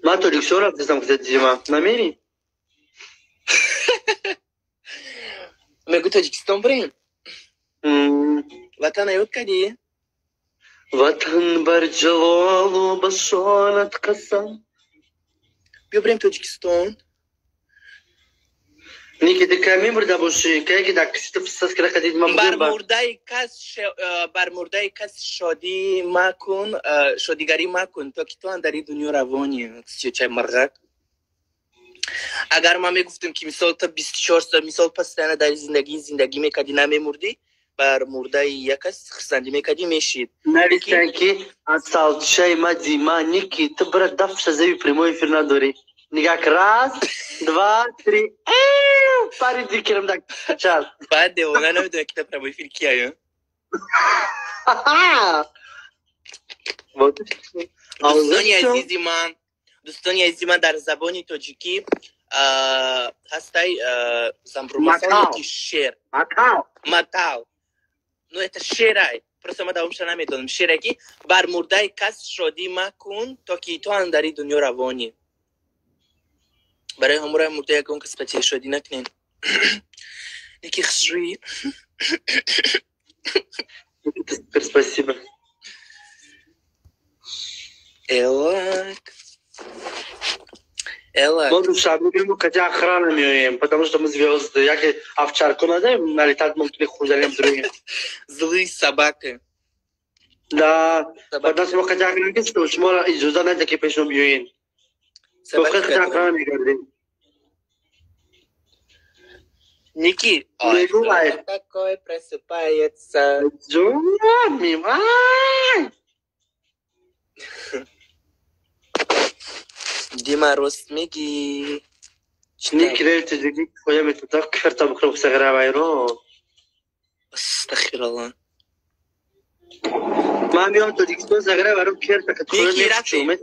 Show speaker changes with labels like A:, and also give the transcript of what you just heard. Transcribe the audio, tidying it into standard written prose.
A: ما تاجیکستان رفتم که دیدم نمیری؟
B: میگو تاجیکستان بریم. وطن یاد کردی؟
A: وطن بر جوال و بسانت قسم.
B: بیا بریم تاجیکستان.
A: نیکی دکمی مرده باشی که اگه دکشت فساد کرده قدید من
B: بر مرده کس شادی مکن، شادیگری مکن تا که تو اندری دنیا روانی چه مرغک. اگر ما میگفتیم که مثال تا 24 سال مثال پس تنها در زندگی میکردی نمیمردی، بر مرده یک کس خرسندی میکردی میشید.
A: نریستن که از سالچه ما دیما نیکی تو برای دفش زوی پریموی فرنا دوری نگاه راست 2 3 پاری دیگرم دک چال
B: بعد دیوانه نمیدونه که پریموی فیل کیه. دوستانی عزیزی من در زبانی تاجیکی هستی زنبرومسال شیر ماتاو نو ایتا شیرای پرسه ما داومش نمیدونم شیره که بر مرده کس شادی مکن تا که تو اندری دنیا روانی. برای همراه مرده یکون کس پتی شادی نکنین. یکی خسری
A: Спасибо.
B: Элак.
A: Мы шагнем, хотя охрана имеем, потому что мы звезды. Я как овчарку надаем, налетать мы хуже другим.
B: Злые собаки.
A: Да. Потому что мы хотя охрана, что шмора и жуза на такие пешим бьюин. Только хотя охрана не говорит.
B: Ники.
A: Не бывает.
B: Такой просыпается.
A: Мимай.
B: Дима Росмеги.
A: Ники лето дикий, я бы туда кверта букров сагравайро.
B: Астагфирулlah.
A: Маме он то дикий сагравайро кверта, который
B: не чумет.